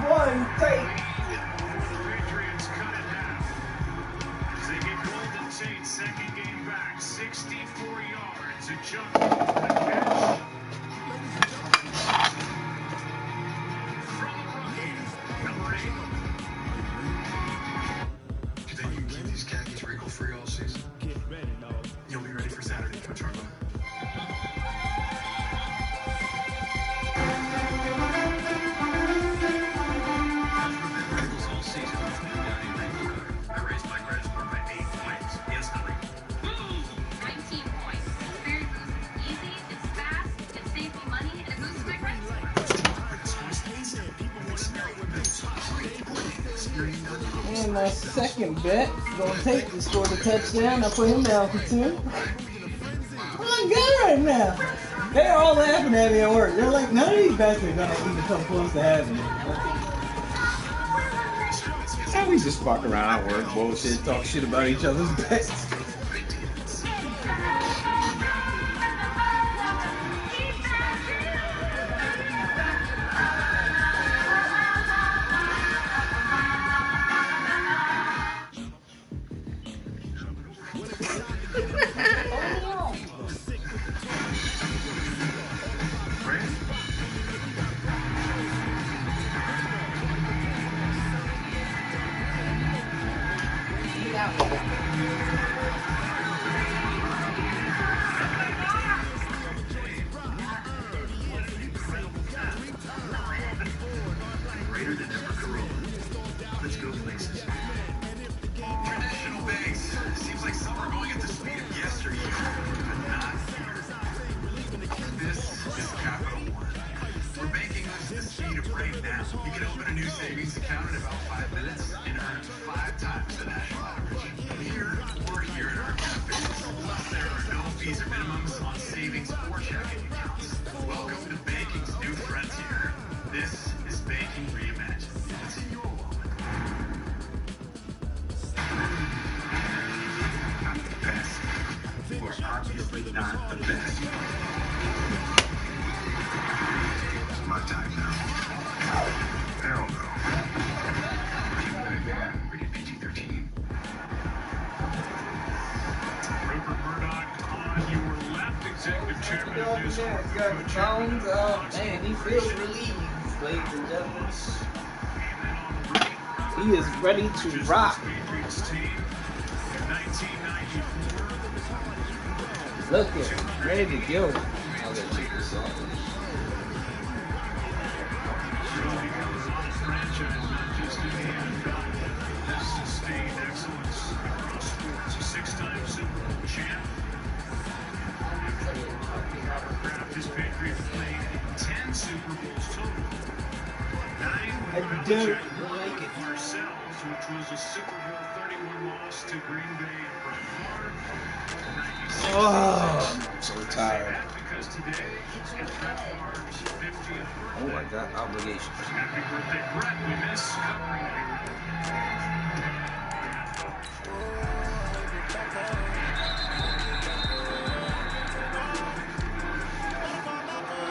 one take. Patriots cut in half. As they get Golden Tate second game back, 64 yards. A jump, a catch. From the rookie, number 8. You think you can keep these khakis wrinkle-free all season? You'll be ready for Saturday, Coach Harlow. I raised my credit score by 8 points instantly. 19 points. Very boost. It's easy, it's fast, it saves me money, and it boosts my credit score. And my second bet is going to take to score the touchdown. I put him down for 2. I'm good right now. They're all laughing at me at work. They're like, none of these bets are going to even come close to having it. And we just fuck around at work, bullshit, talk shit about each other's bets. Greater than ever, Corolla. Let's go places. Traditional banks. Seems like some are going at the speed of yesteryear, but not here. This is Capital One. We're banking with the speed of right now. You can open a new savings account in about 5 minutes and earn 5 times the national average. Here or here at our cafes. Plus, there are no fees or minimums on savings or checking accounts. Welcome to banking's new frontier. This is banking reimagined. What's in your wallet? Not the best. Or obviously not the best. It's my time now. Hell no. Rated PG-13. Rupert Murdoch on your left, executive chairman of News Corp. You got the phones. Man, he feels relieved, ladies and gentlemen. He is ready to rock. Patriots team in 1994. Look at him, ready to go. I'll go check this out. Franchise, not just in the NFL. This sustained excellence across sports. A 6-time Super Bowl champ. Hovercraft, his Patriots played in 10 Super Bowls total. 9 with Belichick, 1 with Marcel's, which was a Super Bowl 31 loss to Green Bay and Brett Favre. 96 I'm so tired. because today it's Brett Favre's 50th birthday. Oh, I got obligations. Happy birthday, Brett. We miss covering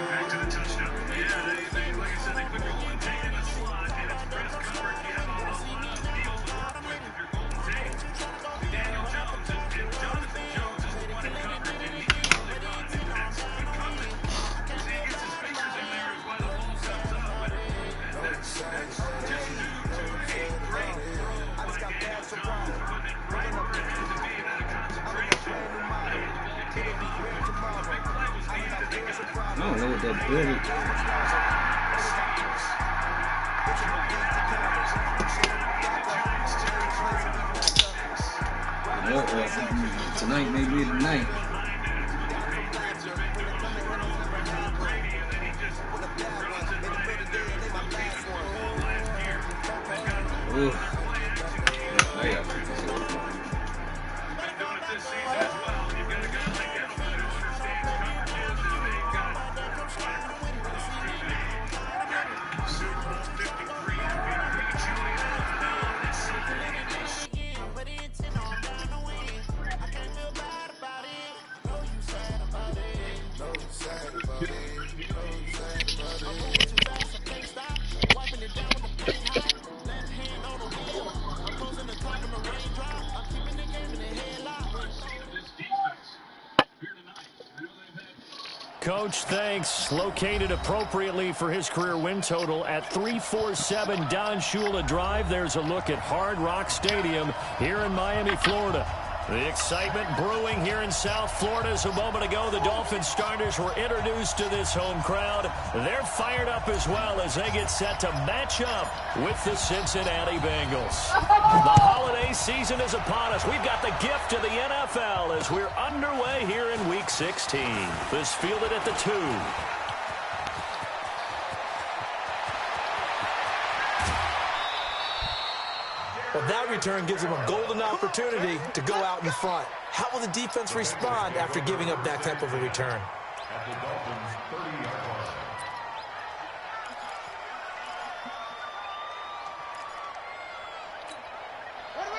back to the touchdown. Yeah, they like I said, they put Golden Tate in the slot, and it's press coverage. You have a lot of deals to work with if you're Golden Tate. Daniel Jones and Jonathan Jones is the one in coverage, and he usually runs in excellent coverage. See, he gets his fingers in there is why the ball comes up, but that's just due to a great throw by Daniel Jones, putting it right where it had to be, and out of concentration. Unable to take off. The big play was needed, and they got it. I don't know what that birdie. Tonight may be the night. Ooh. Wiping it down with the Coach. Thanks. Located appropriately for his career win total at 347 Don Shula Drive. There's a look at Hard Rock Stadium here in Miami, Florida. The excitement brewing here in South Florida. As a moment ago, the Dolphins starters were introduced to this home crowd. They're fired up as well as they get set to match up with the Cincinnati Bengals. The holiday season is upon us. We've got the gift of the NFL as we're underway here in Week 16. This fielded at the 2. Well, that return gives them a golden opportunity to go out in front. How will the defense respond after giving up that type of a return? At the Dolphins' 30-yard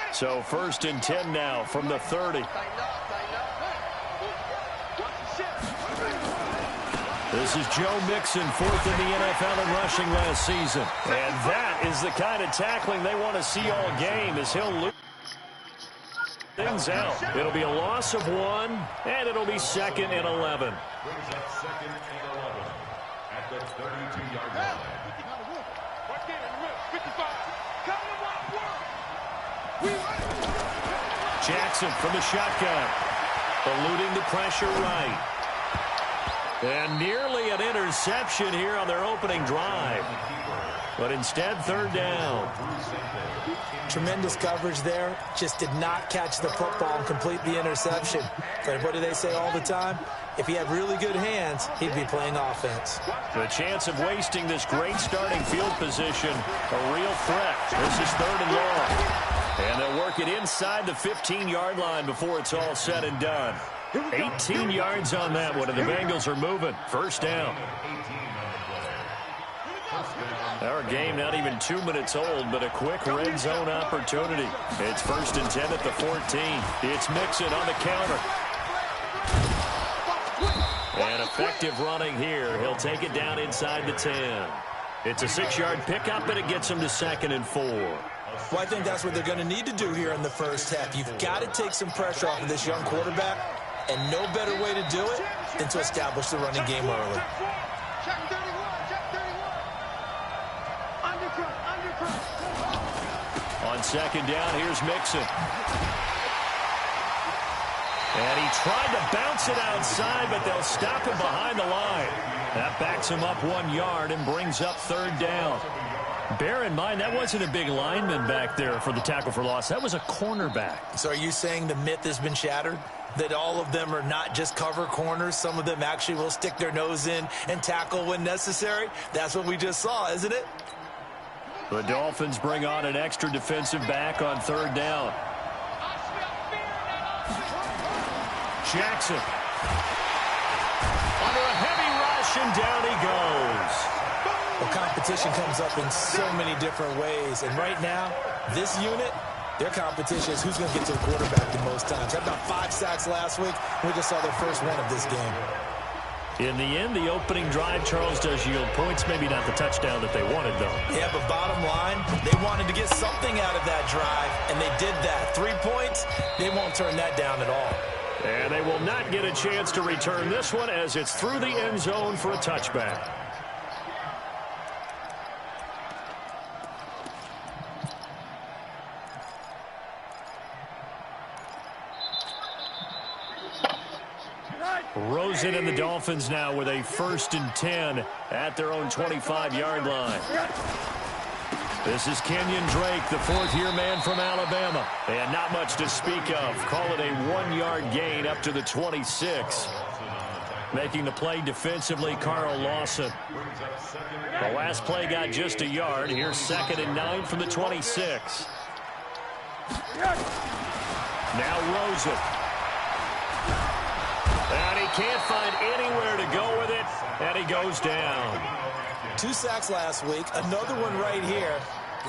line. So 1st and 10 now from the 30. This is Joe Mixon, 4th in the NFL in rushing last season. And that is the kind of tackling they want to see all game as he'll lose things out. It'll be a loss of 1, and it'll be 2nd and 11. Brings up 2nd and 11 at the 32-yard line. Jackson from the shotgun. Eluding the pressure right. And nearly an interception here on their opening drive. But instead, 3rd down. Tremendous coverage there. Just did not catch the football and complete the interception. But what do they say all the time? If he had really good hands, he'd be playing offense. The chance of wasting this great starting field position, a real threat. This is 3rd and long. And they'll work it inside the 15-yard line before it's all said and done. 18 yards on that one, and the Bengals are moving. 1st down. Our game not even 2 minutes old, but a quick red zone opportunity. It's 1st and 10 at the 14. It's Mixon on the counter. And effective running here. He'll take it down inside the 10. It's a 6-yard pickup, and it gets him to 2nd and 4. Well, I think that's what they're going to need to do here in the first half. You've got to take some pressure off of this young quarterback, and no better way to do it than to establish the running game early. On 2nd down, here's Mixon. And he tried to bounce it outside, but they'll stop him behind the line. That backs him up 1 yard and brings up 3rd down. Bear in mind, that wasn't a big lineman back there for the tackle for loss. That was a cornerback. So are you saying the myth has been shattered? That all of them are not just cover corners? Some of them actually will stick their nose in and tackle when necessary? That's what we just saw, isn't it? The Dolphins bring on an extra defensive back on 3rd down. Jackson. Under a heavy rush, and down he goes. Well, competition comes up in so many different ways. And right now, this unit, their competition is who's going to get to the quarterback the most times. Had about 5 sacks last week. We just saw their first one of this game. In the end, the opening drive, Charles, does yield points. Maybe not the touchdown that they wanted, though. Yeah, but bottom line, they wanted to get something out of that drive, and they did that. 3 points, they won't turn that down at all. And they will not get a chance to return this one as it's through the end zone for a touchback. Rosen and the Dolphins now with a 1st and 10 at their own 25-yard line. This is Kenyon Drake, the 4th-year man from Alabama. And not much to speak of. Call it a 1-yard gain up to the 26. Making the play defensively, Carl Lawson. The last play got just a yard. Here's 2nd and 9 from the 26. Now Rosen. And he can't find anywhere to go with it, and he goes down. 2 sacks last week, another one right here.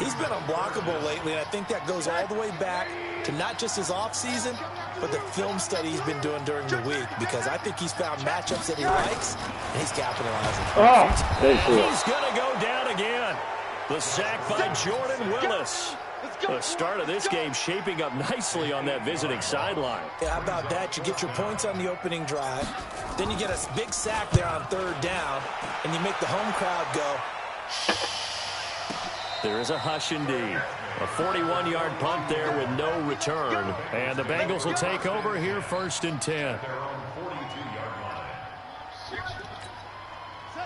He's been unblockable lately, and I think that goes all the way back to not just his offseason, but the film study he's been doing during the week, because I think he's found matchups that he likes, and he's capitalizing. He's going to go down again. The sack by Jordan Willis. The start of this game shaping up nicely on that visiting sideline. Yeah, how about that? You get your points on the opening drive. Then you get a big sack there on third down, and you make the home crowd go. There is a hush indeed. A 41-yard punt there with no return. And the Bengals will take over here 1st and 10.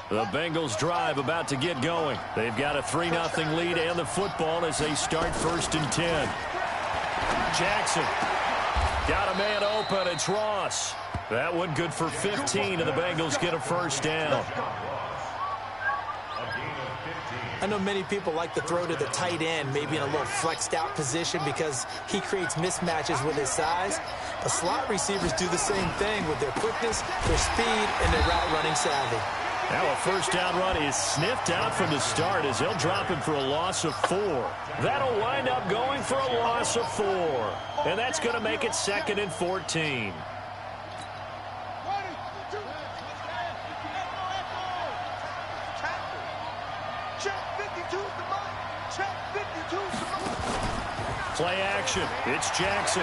The Bengals drive about to get going. They've got a 3-0 lead and the football as they start 1st and 10. Jackson got a man open. It's Ross. That one good for 15, and the Bengals get a 1st down. I know many people like to throw to the tight end, maybe in a little flexed out position because he creates mismatches with his size. The slot receivers do the same thing with their quickness, their speed, and their route running savvy. Now a 1st down run is sniffed out from the start as they'll drop him for a loss of 4. That'll wind up going for a loss of 4. And that's going to make it 2nd and 14. Play action. It's Jackson.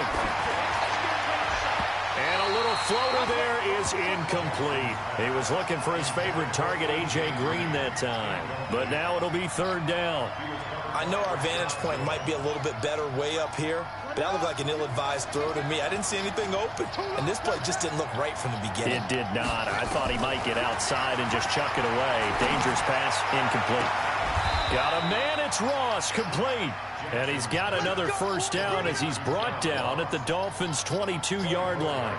And a little floater there is incomplete. He was looking for his favorite target, A.J. Green, that time. But now it'll be 3rd down. I know our vantage point might be a little bit better way up here, but that looked like an ill-advised throw to me. I didn't see anything open, and this play just didn't look right from the beginning. It did not. I thought he might get outside and just chuck it away. Dangerous pass, incomplete. Got a man, it's Ross, complete. And he's got another 1st down as he's brought down at the Dolphins' 22-yard line.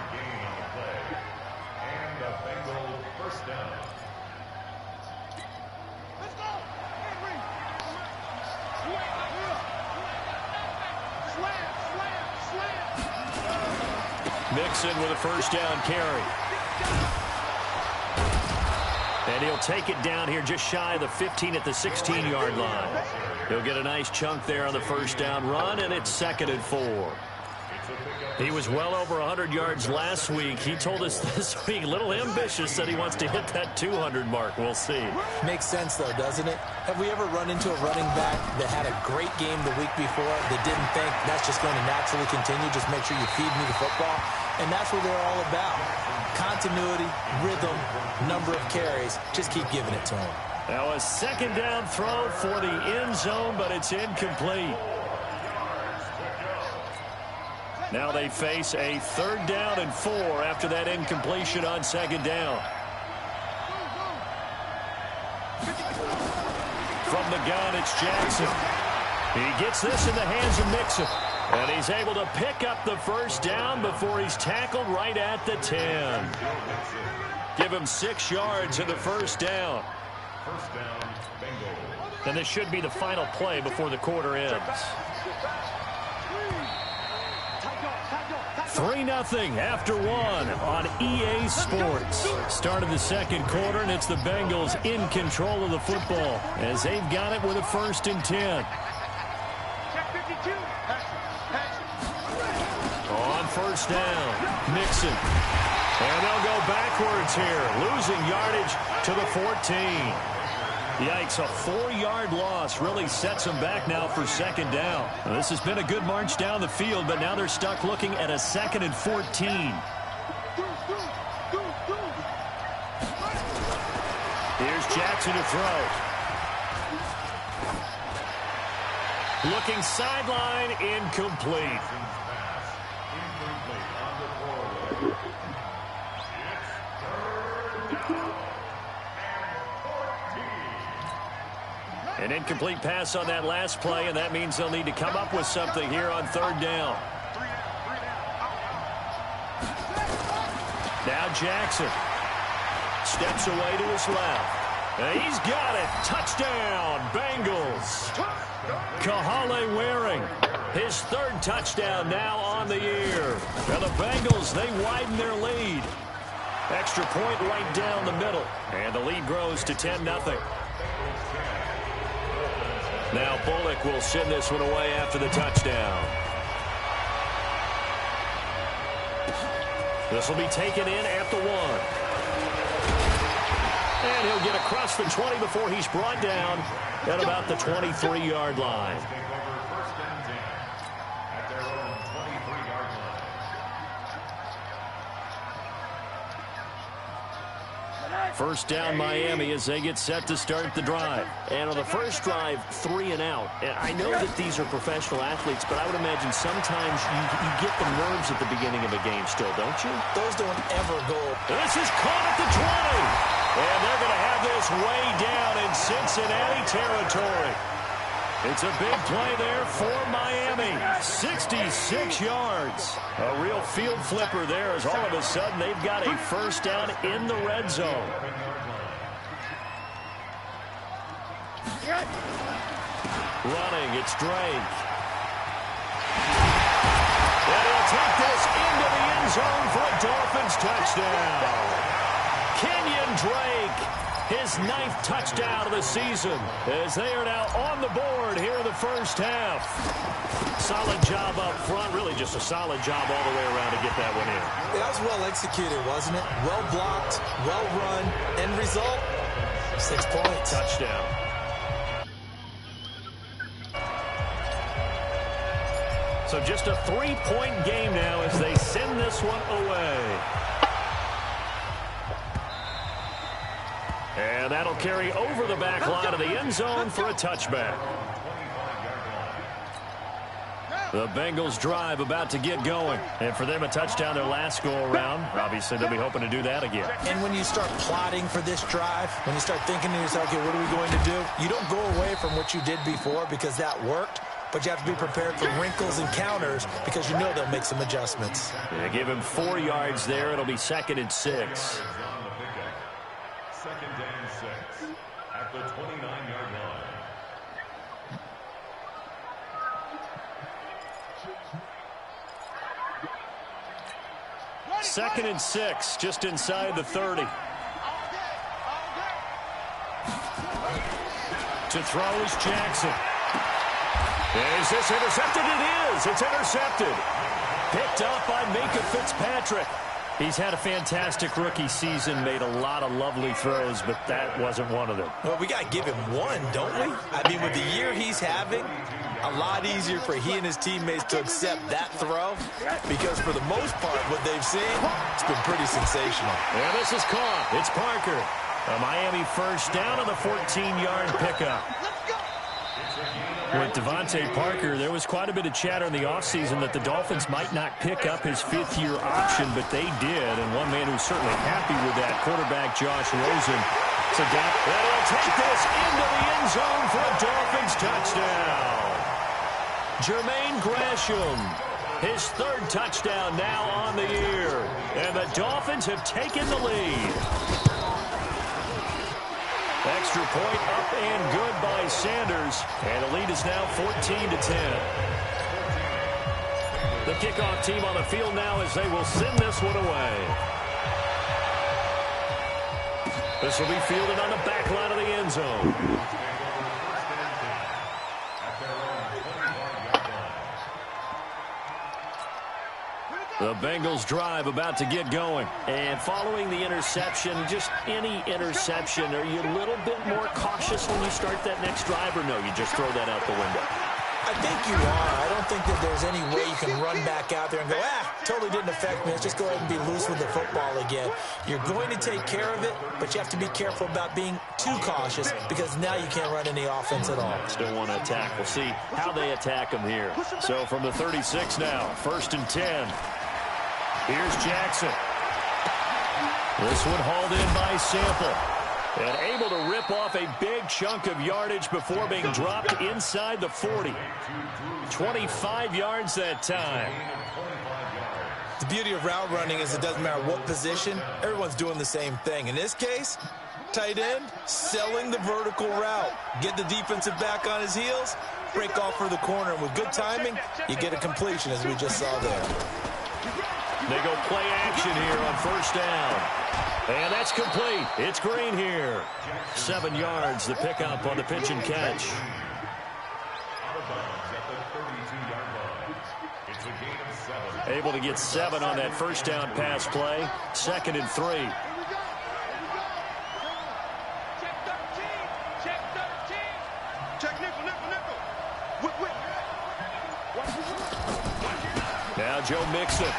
Mixon with a 1st down carry. And he'll take it down here just shy of the 15 at the 16-yard line. He'll get a nice chunk there on the 1st down run, and it's 2nd and 4. He was well over 100 yards last week. He told us this week, a little ambitious, that he wants to hit that 200 mark. We'll see. Makes sense, though, doesn't it? Have we ever run into a running back that had a great game the week before that didn't think that's just going to naturally continue, just make sure you feed me the football? And that's what they're all about. Continuity, rhythm, number of carries. Just keep giving it to him. Now a 2nd down throw for the end zone, but it's incomplete. Now they face a 3rd down and 4 after that incompletion on 2nd down. From the gun, it's Jackson. He gets this in the hands of Mixon. And he's able to pick up the 1st down before he's tackled right at the 10. Give him 6 yards in the 1st down. And this should be the final play before the quarter ends. 3-0 after 1 on EA Sports. Start of the 2nd quarter, and it's the Bengals in control of the football as they've got it with a 1st and 10. On 1st down, Mixon. And they'll go backwards here, losing yardage to the 14. Yikes, a 4-yard loss really sets them back now for 2nd down. Now, this has been a good march down the field, but now they're stuck looking at a 2nd and 14. Here's Jackson to throw. Looking sideline, incomplete. An incomplete pass on that last play, and that means they'll need to come up with something here on 3rd down. Now Jackson steps away to his left. And he's got it. Touchdown, Bengals. Kahale Waring, his 3rd touchdown now on the year. Now the Bengals, they widen their lead. Extra point right down the middle. And the lead grows to 10-0. Now Bullock will send this one away after the touchdown. This will be taken in at the 1. And and he'll get across the 20 before he's brought down at about the 23-yard line. First down Miami as they get set to start the drive. And on the first drive, 3 and out. And I know that these are professional athletes, but I would imagine sometimes you get the nerves at the beginning of a game still, don't you? Those don't ever go. This is caught at the 20. And they're going to have this way down in Cincinnati territory. It's a big play there for Miami. 66 yards. A real field flipper there as all of a sudden they've got a first down in the red zone. Running, it's Drake. And he'll take this into the end zone for a Dolphins touchdown. Kenyon Drake, his 9th touchdown of the season, as they are now on the board here in the first half. Solid job up front, really just a solid job all the way around to get that one in. That was well executed, wasn't it? Well blocked, well run, end result, 6 points. Touchdown. So just a 3-point game now as they send this one away. And that'll carry over the back line of the end zone for a touchback. The Bengals drive about to get going. And for them, a touchdown their last go-around. Obviously, they'll be hoping to do that again. And when you start plotting for this drive, when you start thinking to yourself, okay, what are we going to do? You don't go away from what you did before because that worked. But you have to be prepared for wrinkles and counters because you know they'll make some adjustments. They give him 4 yards there. It'll be 2nd and 6. 2nd and 6 at the 29-yard line. Second and 6, just inside the 30. To throw is Jackson. Is this intercepted? It is. It's intercepted. Picked up by Minka Fitzpatrick. He's had a fantastic rookie season, made a lot of lovely throws, but that wasn't one of them. Well, we got to give him one, don't we? I mean, with the year he's having, a lot easier for he and his teammates to accept that throw because for the most part, what they've seen, it's been pretty sensational. And this is caught. It's Parker. A Miami first down on the 14-yard pickup. With Devontae Parker, there was quite a bit of chatter in the offseason that the Dolphins might not pick up his 5th-year option, but they did. And one man who's certainly happy with that, quarterback Josh Rosen. So that'll take this into the end zone for a Dolphins touchdown. Jermaine Gresham, his 3rd touchdown now on the year. And the Dolphins have taken the lead. Extra point up and good by Sanders. And the lead is now 14-10. The kickoff team on the field now as they will send this one away. This will be fielded on the back line of the end zone. The Bengals drive about to get going. And following the interception, just any interception, are you a little bit more cautious when you start that next drive, or no, you just throw that out the window? I think you are. I don't think that there's any way you can run back out there and go, totally didn't affect me. Let's just go ahead and be loose with the football again. You're going to take care of it, but you have to be careful about being too cautious because now you can't run any offense at all. Still want to attack. We'll see how they attack them here. So from the 36 now, 1st and 10. Here's Jackson. This one hauled in by Sample. And able to rip off a big chunk of yardage before being dropped inside the 40. 25 yards that time. The beauty of route running is it doesn't matter what position. Everyone's doing the same thing. In this case, tight end, selling the vertical route. Get the defensive back on his heels, break off for the corner. And with good timing, you get a completion as we just saw there. They go play action here on 1st down. And that's complete. It's Green here. 7 yards, the pickup on the pitch and catch. Able to get 7 on that 1st down pass play. 2nd and 3. Now Joe Mixon.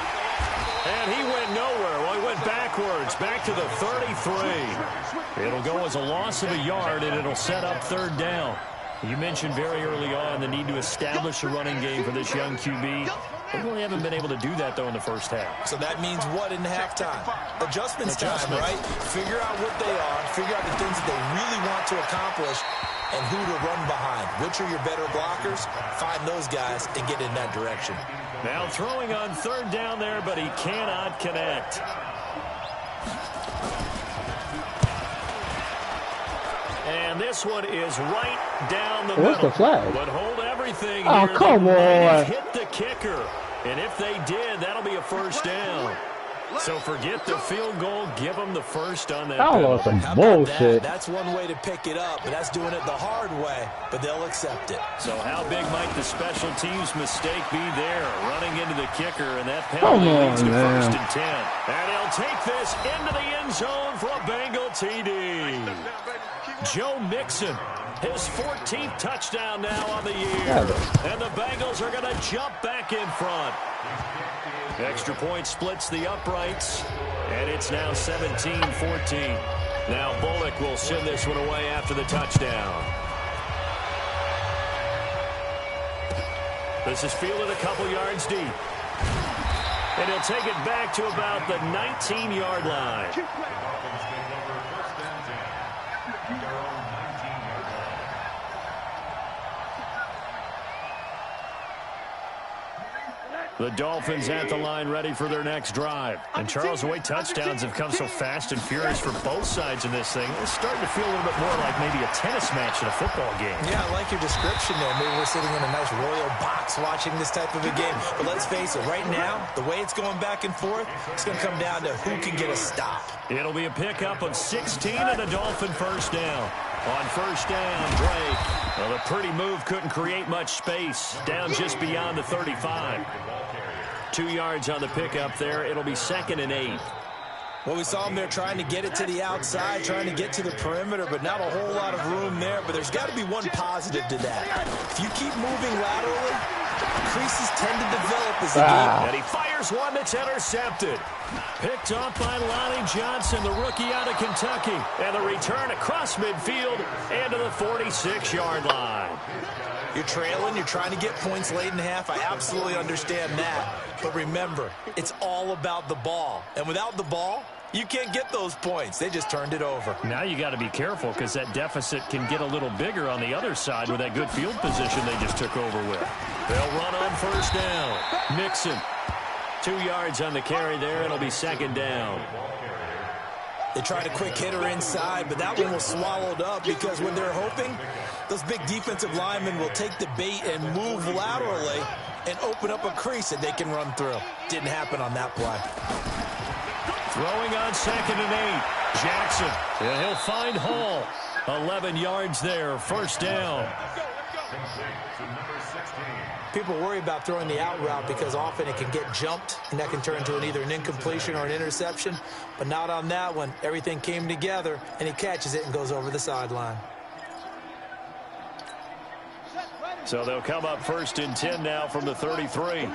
And he went nowhere. Well, he went backwards, back to the 33. It'll go as a loss of a yard, and it'll set up third down. You mentioned very early on the need to establish a running game for this young QB. They really haven't been able to do that, though, in the first half. So that means what in halftime? Adjustments time, right? Figure out what they are, figure out the things that they really want to accomplish, and who to run behind. Which are your better blockers? Find those guys and get in that direction. Now throwing on third down there, but he cannot connect. And this one is right down the middle. What's the flag? But hold everything Oh, here. come on. Hit the kicker. And if they did, that'll be a first down. So forget the field goal. Give them the first on that. That was some bullshit. That's one way to pick it up, but that's doing it the hard way, but they'll accept it. So how big might the special teams mistake be there? Running into the kicker, and that penalty leads to first and 10. And he'll take this into the end zone for a Bengal TD. Joe Mixon, his 14th touchdown now on the year. And the Bengals are going to jump back in front. Extra point splits the uprights, and it's now 17-14. Now Bullock will send this one away after the touchdown. This is fielded a couple yards deep. And he'll take it back to about the 19-yard line. The Dolphins at the line ready for their next drive. And Charles, the way touchdowns have come so fast and furious for both sides in this thing, it's starting to feel a little bit more like maybe a tennis match in a football game. Yeah, I like your description there. Maybe we're sitting in a nice royal box watching this type of a game. But let's face it, right now, the way it's going back and forth, it's going to come down to who can get a stop. It'll be a pickup of 16 and a Dolphin first down. On first down, Drake. Well, the pretty move couldn't create much space. Down just beyond the 35. 2 yards on the pickup there. It'll be 2nd and 8. Well, we saw him there trying to get it to the outside, trying to get to the perimeter, but not a whole lot of room there. But there's got to be one positive to that. If you keep moving laterally, creases tend to develop as the game. And he fires one that's intercepted. Picked off by Lonnie Johnson, the rookie out of Kentucky. And the return across midfield into the 46-yard line. You're trailing, you're trying to get points late in half. I absolutely understand that. But remember, it's all about the ball. And without the ball, you can't get those points. They just turned it over. Now you got to be careful because that deficit can get a little bigger on the other side with that good field position they just took over with. They'll run on first down. Mixon, 2 yards on the carry there. It'll be 2nd down. They tried a quick hitter inside, but that one was swallowed up because when they're hoping, those big defensive linemen will take the bait and move laterally and open up a crease that they can run through. Didn't happen on that play. Throwing on 2nd and 8. Jackson. Yeah, he'll find Hall. 11 yards there. First down. People worry about throwing the out route because often it can get jumped, and that can turn into either an incompletion or an interception. But not on that one. Everything came together, and he catches it and goes over the sideline. So they'll come up 1st and 10 now from the 33.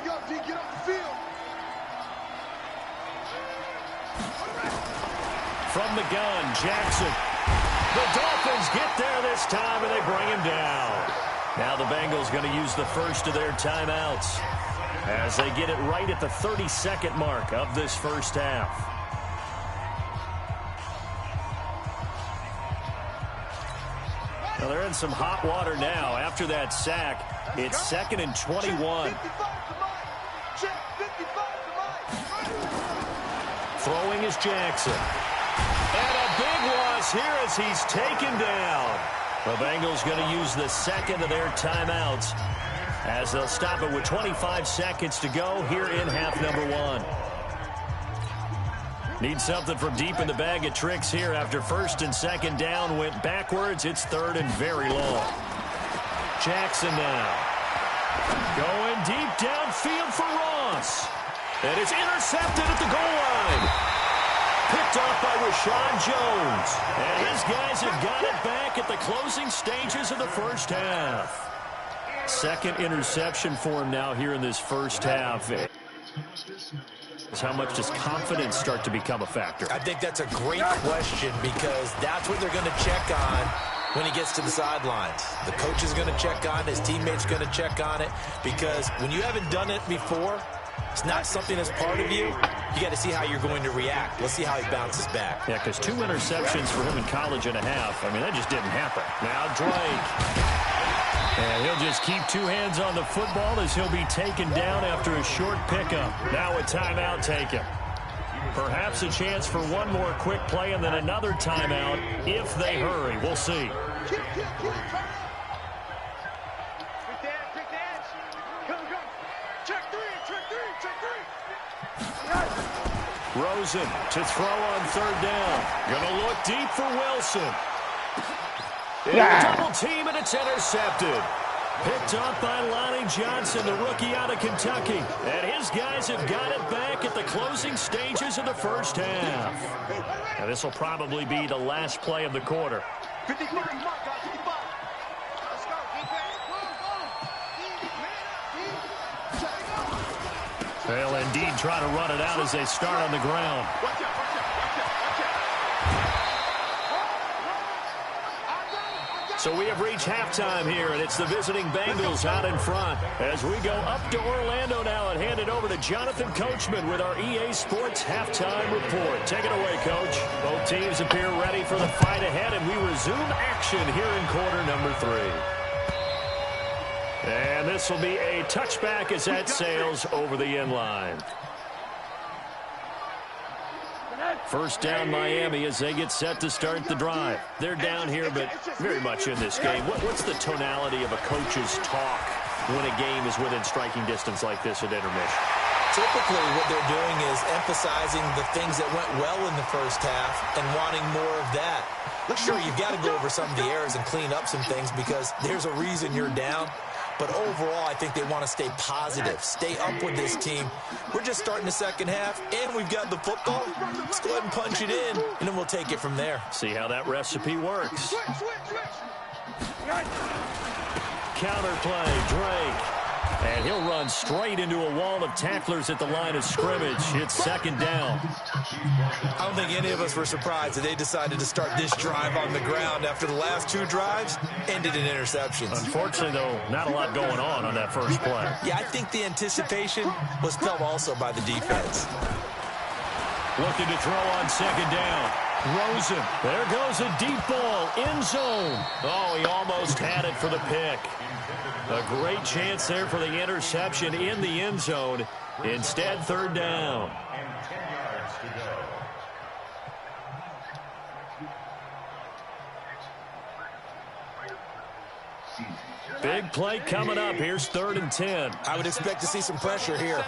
From the gun, Jackson. The Dolphins get there this time, and they bring him down. Now the Bengals going to use the first of their timeouts as they get it right at the 32nd mark of this first half. Well, they're in some hot water now. After that sack, it's 2nd and 21. Throwing is Jackson. And a big loss here as he's taken down. The Bengals going to use the second of their timeouts as they'll stop it with 25 seconds to go here in half number 1. Need something from deep in the bag of tricks here after 1st and 2nd down went backwards. It's 3rd and very long. Jackson now. Going deep downfield for Ross. And it's intercepted at the goal line. Picked off by Rashad Jones. And his guys have got it back at the closing stages of the first half. Second interception for him now here in this first half. How much does confidence start to become a factor? I think that's a great question because that's what they're going to check on when he gets to the sidelines. The coach is going to check on it. His teammates are going to check on it because when you haven't done it before, it's not something that's part of you. You got to see how you're going to react. Let's see how he bounces back. Yeah, because 2 interceptions for him in college and a half. I mean, that just didn't happen. Now Drake. And he'll just keep 2 hands on the football as he'll be taken down after a short pickup. Now a timeout taken. Perhaps a chance for one more quick play and then another timeout if they hurry. We'll see. Rosen to throw on 3rd down. Gonna look deep for Wilson. Double team, and it's intercepted. Picked up by Lonnie Johnson, the rookie out of Kentucky. And his guys have got it back at the closing stages of the first half. Now this will probably be the last play of the quarter. They'll indeed try to run it out as they start on the ground. So we have reached halftime here, and it's the visiting Bengals out in front. As we go up to Orlando now and hand it over to Jonathan Coachman with our EA Sports Halftime Report. Take it away, Coach. Both teams appear ready for the fight ahead, and we resume action here in quarter number 3. And this will be a touchback as that sails over the end line. First down Miami as they get set to start the drive. They're down here, but very much in this game. What's the tonality of a coach's talk when a game is within striking distance like this at intermission? Typically, what they're doing is emphasizing the things that went well in the first half and wanting more of that. Sure, you've got to go over some of the errors and clean up some things because there's a reason you're down. But overall, I think they want to stay positive, stay up with this team. We're just starting the second half, and we've got the football. Let's go ahead and punch it in, and then we'll take it from there. See how that recipe works. Counterplay, Drake. And he'll run straight into a wall of tacklers at the line of scrimmage. It's 2nd down. I don't think any of us were surprised that they decided to start this drive on the ground after the last 2 drives ended in interceptions. Unfortunately, though, not a lot going on that first play. Yeah, I think the anticipation was felt also by the defense. Looking to throw on 2nd down. Rosen. There goes a deep ball. End zone. Oh, he almost had it for the pick. A great chance there for the interception in the end zone. Instead, 3rd down. Big play coming up. Here's 3rd and 10. I would expect to see some pressure here.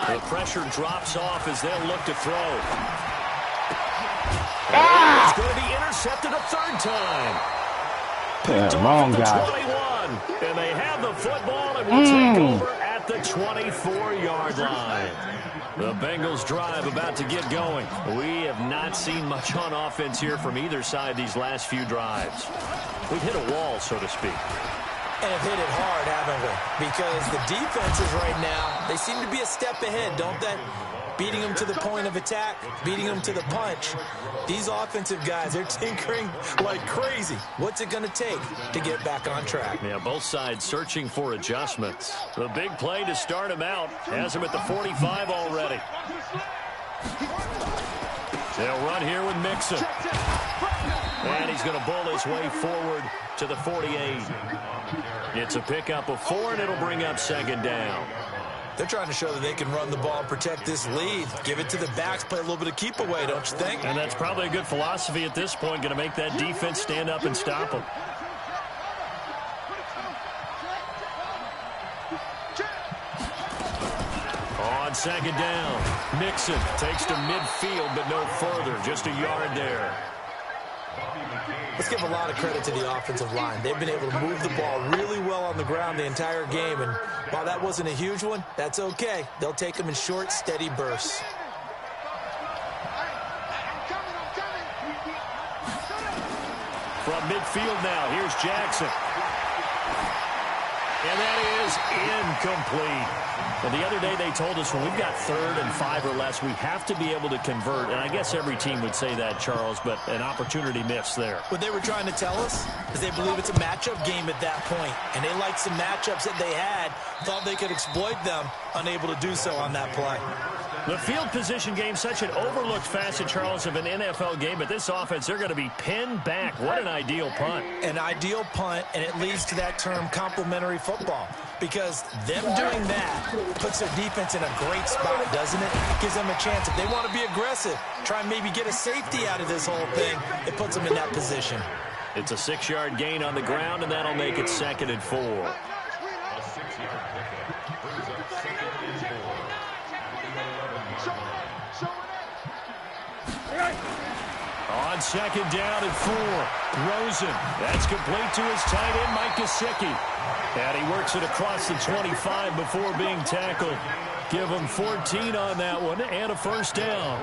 The pressure drops off as they'll look to throw. It's going to be intercepted a 3rd time. Wrong guy. 21, and they have the football and will take over at the 24-yard line. The Bengals drive about to get going. We have not seen much on offense here from either side these last few drives. We've hit a wall, so to speak. And have hit it hard, haven't we? Because the defenses right now, they seem to be a step ahead, don't they? Beating them to the point of attack, beating them to the punch. These offensive guys, they're tinkering like crazy. What's it going to take to get back on track? Yeah, both sides searching for adjustments. The big play to start him out has him at the 45 already. They'll run here with Mixon. And he's going to bull his way forward to the 48. It's a pickup of 4, and it'll bring up 2nd down. They're trying to show that they can run the ball and protect this lead. Give it to the backs, play a little bit of keep away, don't you think? And that's probably a good philosophy at this point, going to make that defense stand up and stop them. On 2nd down, Mixon takes to midfield, but no further, just a yard there. Let's give a lot of credit to the offensive line. They've been able to move the ball really well on the ground the entire game, and while that wasn't a huge one, that's okay. They'll take them in short, steady bursts. From midfield now, here's Jackson. And that is incomplete. Well, the other day they told us when we've got 3rd and 5 or less, we have to be able to convert. And I guess every team would say that, Charles, but an opportunity missed there. What they were trying to tell us is they believe it's a matchup game at that point. And they liked some matchups that they had, thought they could exploit them, unable to do so on that play. The field position game, such an overlooked facet, Charles, of an NFL game. But this offense, they're going to be pinned back. What an ideal punt. An ideal punt, and it leads to that term complementary football. Because them doing that puts their defense in a great spot, doesn't it? Gives them a chance. If they want to be aggressive, try and maybe get a safety out of this whole thing, it puts them in that position. It's a 6-yard gain on the ground, and that'll make it 2nd and 4. On 2nd down and 4, Rosen. That's complete to his tight end, Mike Gesicki. And he works it across the 25 before being tackled. Give him 14 on that one and a 1st down.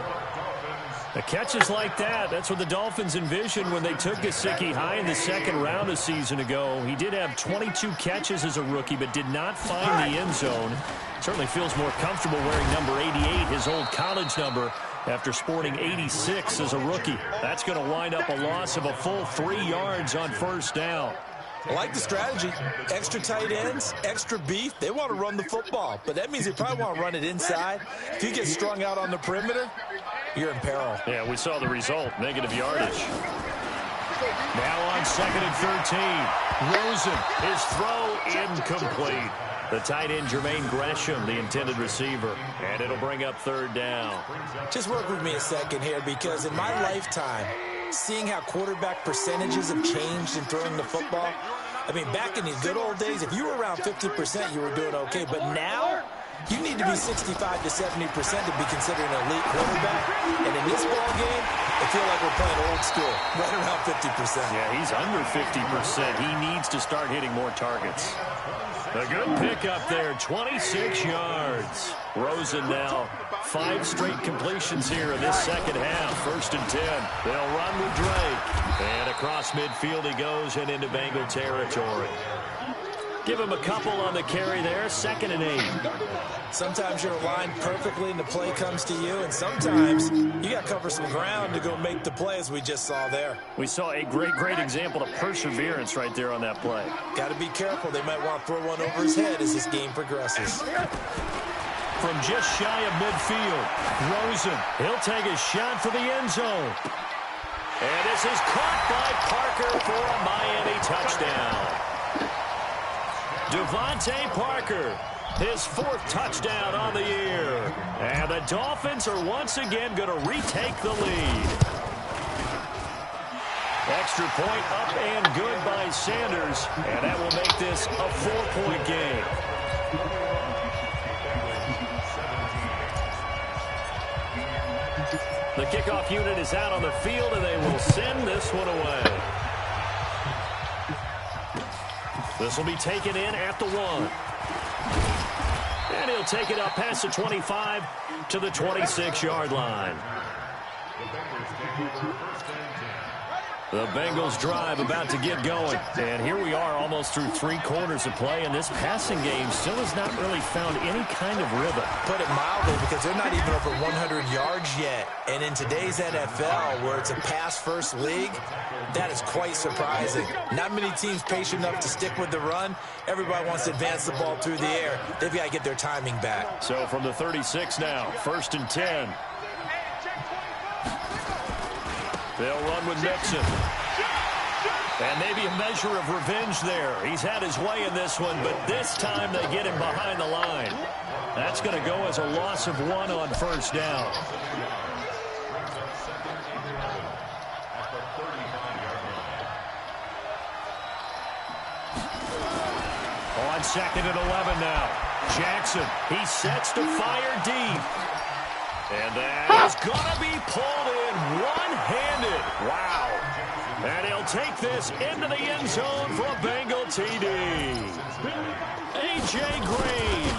The catches like that, that's what the Dolphins envisioned when they took Gesicki high in the 2nd round a season ago. He did have 22 catches as a rookie, but did not find the end zone. Certainly feels more comfortable wearing number 88, his old college number, after sporting 86 as a rookie. That's going to wind up a loss of a full 3 yards on 1st down. I like the strategy. Extra tight ends, extra beef. They want to run the football, but that means they probably want to run it inside. If you get strung out on the perimeter, you're in peril. Yeah, we saw the result, negative yardage. Now on 2nd and 13, Rosen, his throw incomplete. The tight end, Jermaine Gresham, the intended receiver. And it'll bring up 3rd down. Just work with me a second here, because in my lifetime, seeing how quarterback percentages have changed in throwing the football, I mean, back in the good old days, if you were around 50%, you were doing okay. But now, you need to be 65 to 70% to be considered an elite quarterback. And in this ball game, I feel like we're playing old school, right around 50%. Yeah, he's under 50%. He needs to start hitting more targets. A good pickup there, 26 yards. Rosen now 5 straight completions here in this 2nd half. 1st and 10. They'll run with Drake. And across midfield he goes and into Bengal territory. Give him a couple on the carry there. 2nd and 8. Sometimes you're aligned perfectly and the play comes to you, and sometimes you got to cover some ground to go make the play, as we just saw there. We saw a great example of perseverance right there on that play. Got to be careful. They might want to throw one over his head as this game progresses. From just shy of midfield, Rosen, he'll take a shot for the end zone. And this is caught by Parker for a Miami touchdown. Devontae Parker, his 4th touchdown on the year. And the Dolphins are once again going to retake the lead. Extra point up and good by Sanders. And that will make this a 4-point game. The kickoff unit is out on the field, and they will send this one away. This will be taken in at the 1. And he'll take it up past the 25 to the 26-yard line. The Bengals drive about to get going. And here we are almost through 3 quarters of play, and this passing game still has not really found any kind of rhythm. Put it mildly, because they're not even over 100 yards yet. And in today's NFL, where it's a pass-first league, that is quite surprising. Not many teams patient enough to stick with the run. Everybody wants to advance the ball through the air. They've got to get their timing back. So from the 36 now, 1st and 10. They'll run with Mixon. And maybe a measure of revenge there. He's had his way in this one, but this time they get him behind the line. That's going to go as a loss of 1 on 1st down. On 2nd and 11 now. Jackson, he sets to fire deep. And that is going to be pulled in one-handed. Wow. And he'll take this into the end zone for a Bengal TD. A.J. Green,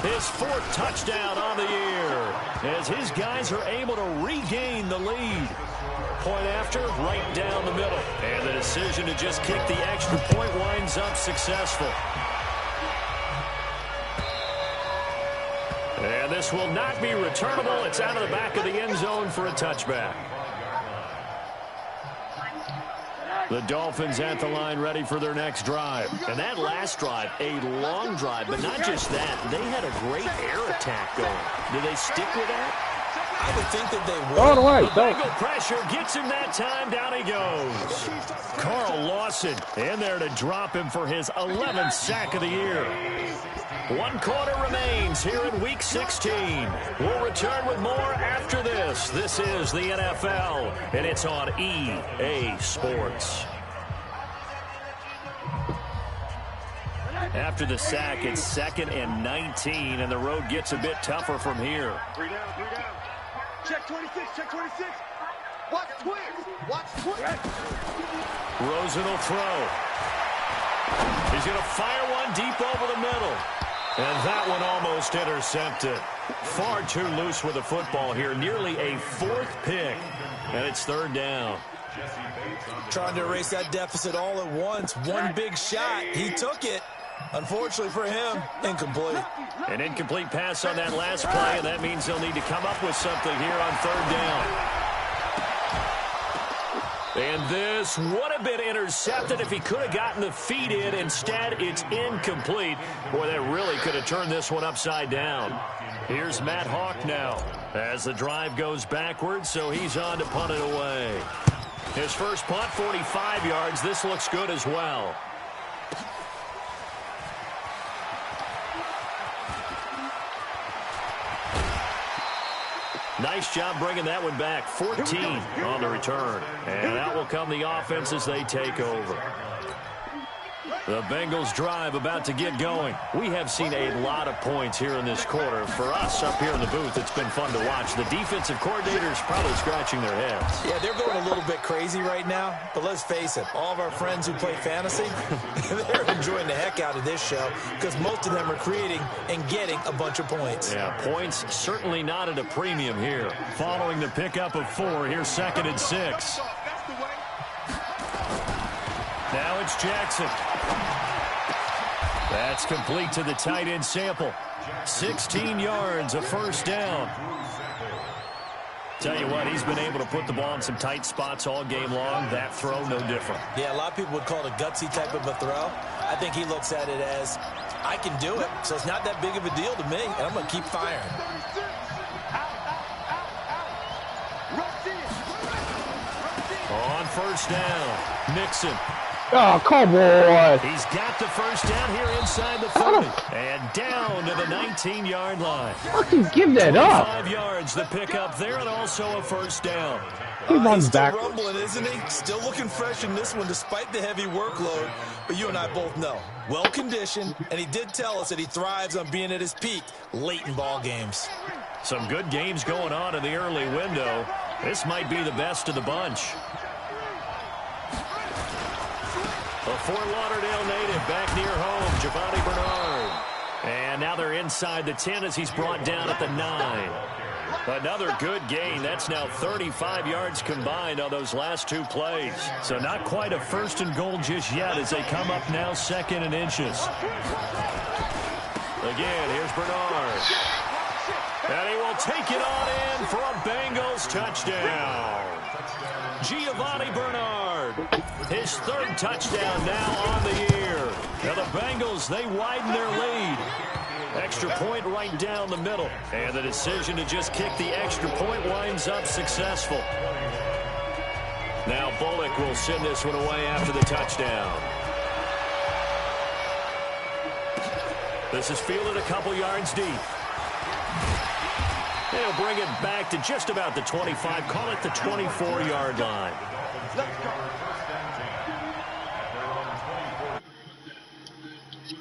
his 4th touchdown on the year, as his guys are able to regain the lead. Point after, right down the middle. And the decision to just kick the extra point winds up successful. And this will not be returnable. It's out of the back of the end zone for a touchback. The Dolphins at the line ready for their next drive. And that last drive, a long drive, but not just that. They had a great air attack going. Do they stick with that? I would think that they would. All the way. The Bengal pressure gets him that time. Down he goes. Carl Lawson in there to drop him for his 11th sack of the year. 1 quarter remains here in Week 16. We'll return with more after this. This is the NFL, and it's on EA Sports. After the sack, it's 2nd and 19, and the road gets a bit tougher from here. 3 down, 3 down. Check 26, check 26. Watch Twix, watch Twix. Rosen will throw. He's going to fire one deep over the middle. And that one almost intercepted. Far too loose with the football here. Nearly a 4th pick. And it's 3rd down. Trying to erase that deficit all at once. One big shot. He took it. Unfortunately for him, incomplete. An incomplete pass on that last play, and that means they'll need to come up with something here on 3rd down. And this would have been intercepted if he could have gotten the feet in. Instead, it's incomplete. Boy, that really could have turned this one upside down. Here's Matt Hawk now as the drive goes backwards, so he's on to punt it away. His first punt, 45 yards. This looks good as well. Nice job bringing that one back. 14 on the return. And out will come the offense as they take over. The Bengals drive about to get going. We have seen a lot of points here in this quarter. For us up here in the booth, it's been fun to watch. The defensive coordinators probably scratching their heads. Yeah, they're going a little bit crazy right now. But let's face it, all of our friends who play fantasy, they're enjoying the heck out of this show because most of them are creating and getting a bunch of points. Yeah, points certainly not at a premium here. Following the pickup of 4, here's 2nd and 6. Now it's Jackson. That's complete to the tight end Sample. 16 yards, a 1st down. Tell you what, he's been able to put the ball in some tight spots all game long. That throw, no different. Yeah, a lot of people would call it a gutsy type of a throw. I think he looks at it as, I can do it, so it's not that big of a deal to me, and I'm going to keep firing. On 1st down, Nixon. Oh, come on. He's got the 1st down here inside the 30. And down to the 19-yard line. Fucking give that up. 5 yards, the pickup there, and also a 1st down. He runs He's still back. rumbling, isn't he? Still looking fresh in this one despite the heavy workload. But you and I both know, well-conditioned, and he did tell us that he thrives on being at his peak late in ball games. Some good games going on in the early window. This might be the best of the bunch. A Fort Lauderdale native back near home, Giovanni Bernard. And now they're inside the 10 as he's brought down at the 9. Another good gain. That's now 35 yards combined on those last 2 plays. So not quite a 1st and goal just yet as they come up now 2nd and inches. Again, here's Bernard. And he will take it on in for a Bengals touchdown. Giovanni Bernard, his 3rd touchdown now on the year. Now the Bengals, they widen their lead. Extra point right down the middle. And the decision to just kick the extra point winds up successful. Now Bullock will send this one away after the touchdown. This is fielded a couple yards deep. They'll bring it back to just about the 25. Call it the 24-yard line.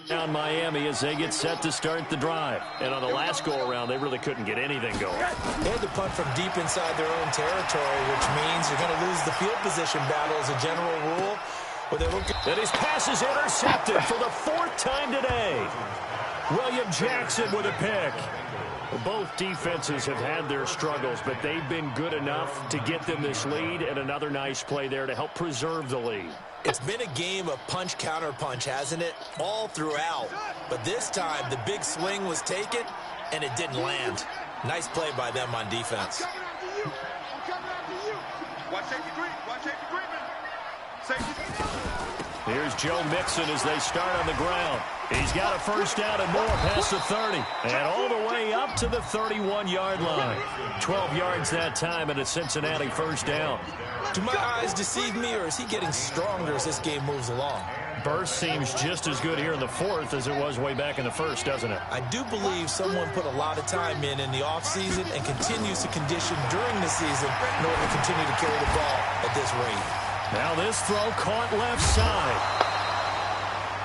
Down Miami as they get set to start the drive. And on the last go-around, they really couldn't get anything going. They had to punt from deep inside their own territory, which means you're going to lose the field position battle as a general rule. And his pass is intercepted for the 4th time today. William Jackson with a pick. Both defenses have had their struggles, but they've been good enough to get them this lead, and another nice play there to help preserve the lead. It's been a game of punch-counter-punch, hasn't it? All throughout. But this time, the big swing was taken, and it didn't land. Nice play by them on defense. Watch safety green. Watch safety green. Safety. Here's Joe Mixon as they start on the ground. He's got a first down and more past the 30. And all the way up to the 31-yard line. 12 yards that time and a Cincinnati first down. Do my eyes deceive me, or is he getting stronger as this game moves along? Burst seems just as good here in the fourth as it was way back in the first, doesn't it? I do believe someone put a lot of time in the offseason and continues to condition during the season in order to continue to carry the ball at this rate. Now this throw caught left side.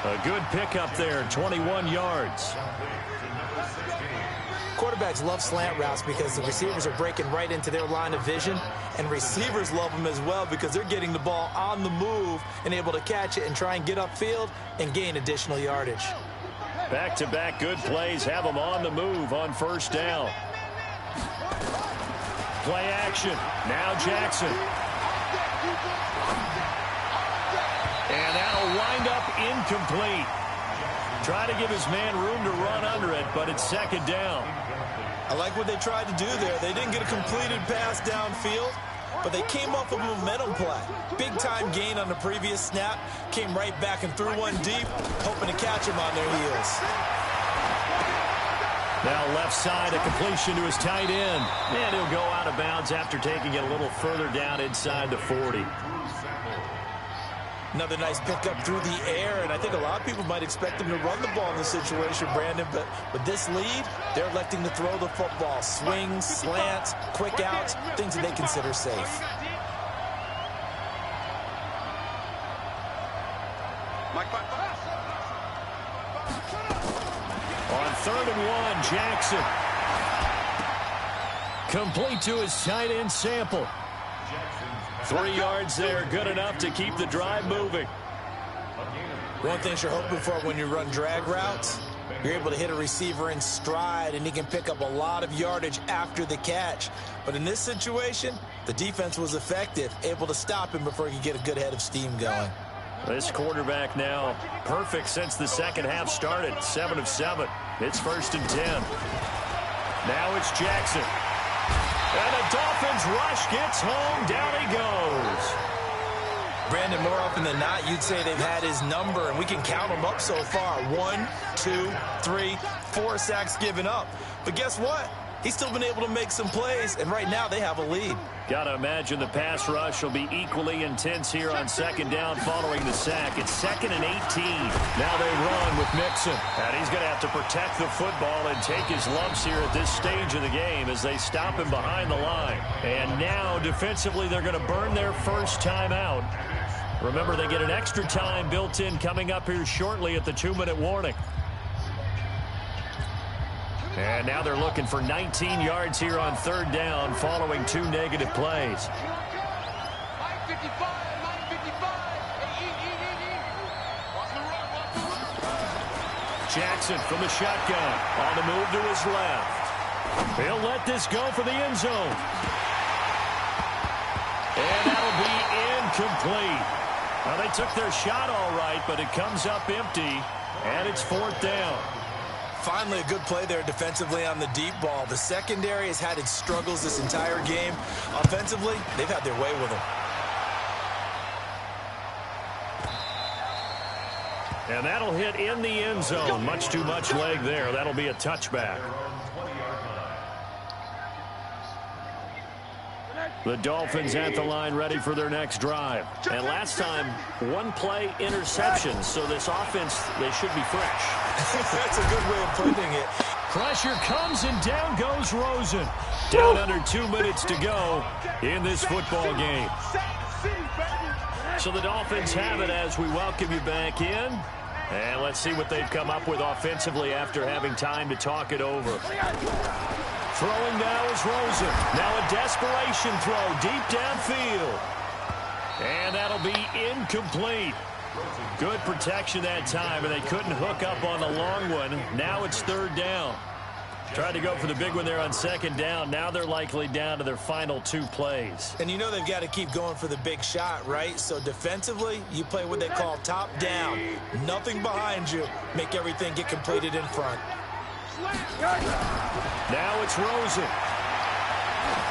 A good pickup there, 21 yards. Quarterbacks love slant routes because the receivers are breaking right into their line of vision, and receivers love them as well because they're getting the ball on the move and able to catch it and try and get upfield and gain additional yardage. Back-to-back good plays have them on the move on first down. Play action. Now Jackson. And that'll wind up incomplete. Try to give his man room to run under it, but it's second down. I like what they tried to do there. They didn't get a completed pass downfield, but they came up with a momentum play. Big-time gain on the previous snap. Came right back and threw one deep, hoping to catch him on their heels. Now left side, a completion to his tight end. And he'll go out of bounds after taking it a little further down inside the 40. Another nice pickup through the air, and I think a lot of people might expect him to run the ball in this situation, Brandon, but with this lead, they're electing to throw the football. Swings, slants, quick outs, things that they consider safe. On 3rd and 1, Jackson. Complete to his tight end Sample. 3 yards there, good enough to keep the drive moving. One thing you're hoping for when you run drag routes, you're able to hit a receiver in stride, and he can pick up a lot of yardage after the catch. But in this situation, the defense was effective, able to stop him before he could get a good head of steam going. This quarterback now perfect since the second half started, 7 of 7. It's 1st and 10. Now it's Jackson. And the Dolphins rush gets home. Down he goes. Brandon, more often than not, you'd say they've had his number, and we can count them up so far. 1, 2, 3, 4 sacks given up. But guess what? He's still been able to make some plays, and right now they have a lead. Got to imagine the pass rush will be equally intense here on second down following the sack. It's 2nd and 18. Now they run with Mixon. And he's going to have to protect the football and take his lumps here at this stage of the game as they stop him behind the line. And now defensively they're going to burn their first time out. Remember, they get an extra time built in coming up here shortly at the 2-minute warning. And now they're looking for 19 yards here on 3rd down following 2 negative plays. Jackson from the shotgun on the move to his left. He'll let this go for the end zone. And that'll be incomplete. Now, they took their shot all right, but it comes up empty, and it's 4th down. Finally, a good play there defensively on the deep ball. The secondary has had its struggles this entire game. Offensively, they've had their way with them. And that'll hit in the end zone. Much too much leg there. That'll be a touchback. The Dolphins at the line ready for their next drive. And last time, 1 play interception. So this offense, they should be fresh. That's a good way of putting it. Pressure comes and down goes Rosen. Down under 2 minutes to go in this football game. So the Dolphins have it as we welcome you back in. And let's see what they've come up with offensively after having time to talk it over. Throwing now is Rosen. Now a desperation throw deep downfield. And that'll be incomplete. Good protection that time, and they couldn't hook up on the long one. Now it's 3rd down. Tried to go for the big one there on 2nd down. Now they're likely down to their final 2 plays. And you know they've got to keep going for the big shot, right? So defensively, you play what they call top down. Nothing behind you. Make everything get completed in front. Now it's Rosen.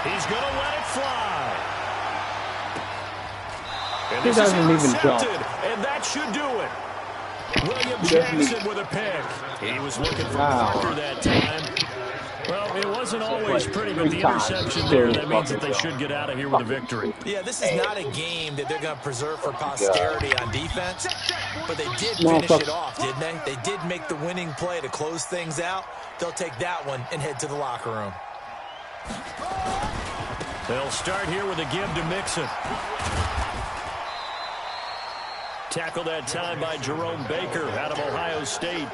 He's going to let it fly. And He this is doesn't even jump. intercepted, and that should do it. William Jackson with a pick. He was looking for Parker that time. Well, it wasn't always pretty, but the interception there, that means that they should get out of here with a victory. Yeah, this is not a game that they're going to preserve for posterity on defense, but they did finish it off, didn't they? They did make the winning play to close things out. They'll take that one and head to the locker room. They'll start here with a give to Mixon. Tackled that time by Jerome Baker out of Ohio State.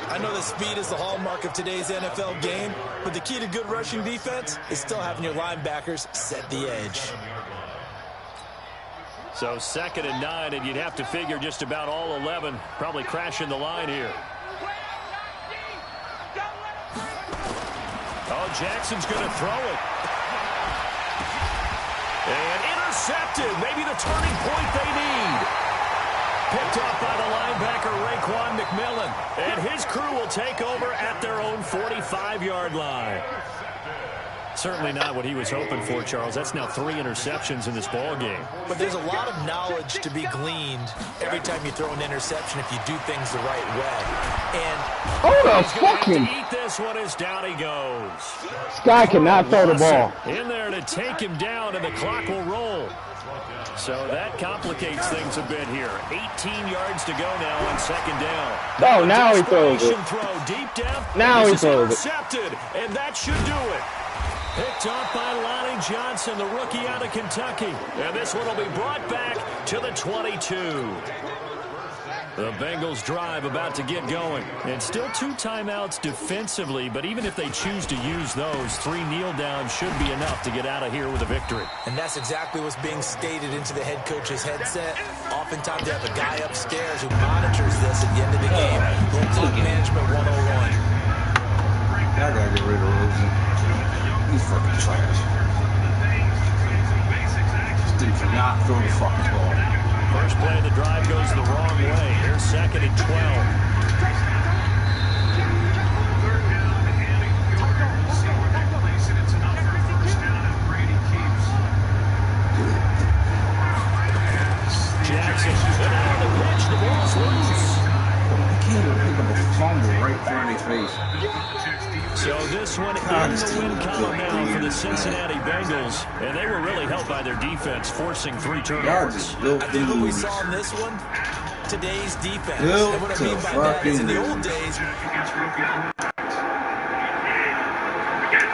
I know that speed is the hallmark of today's NFL game, but the key to good rushing defense is still having your linebackers set the edge. So 2nd and 9, and you'd have to figure just about all 11 probably crashing the line here. Oh, Jackson's going to throw it. And intercepted. Maybe the turning point they need. Picked off by the linebacker, Raekwon McMillan. And his crew will take over at their own 45-yard line. Certainly not what he was hoping for, Charles. That's now 3 interceptions in this ball game. But there's a lot of knowledge to be gleaned every time you throw an interception if you do things the right way. And he's going to have to eat this one as down he goes. This guy cannot throw the ball. In there to take him down, and the clock will roll. So that complicates things a bit here. 18 yards to go now on 2nd down. Oh, now he throws it. Throw deep down. Now he throws it. Intercepted, and that should do it. Picked off by Lonnie Johnson, the rookie out of Kentucky. And this one will be brought back to the 22. The Bengals drive about to get going. And still 2 timeouts defensively, but even if they choose to use those, 3 kneel downs should be enough to get out of here with a victory. And that's exactly what's being stated into the head coach's headset. Oftentimes they have a guy upstairs who monitors this at the end of the game. Clock management 101. I gotta get rid of Rosen. He's fucking trash. This dude cannot throw the fucking ball. First play of the drive goes the wrong way. Here's 2nd and 12. Jackson, and out of the pitch, the ball's loose. I can't even pick up a fumble right in front of his face. So this one in the win column now for the Cincinnati Bengals, and they were really helped by their defense, forcing 3 turnovers. I think what we saw in this one, today's defense. And what I mean by that is in the old days,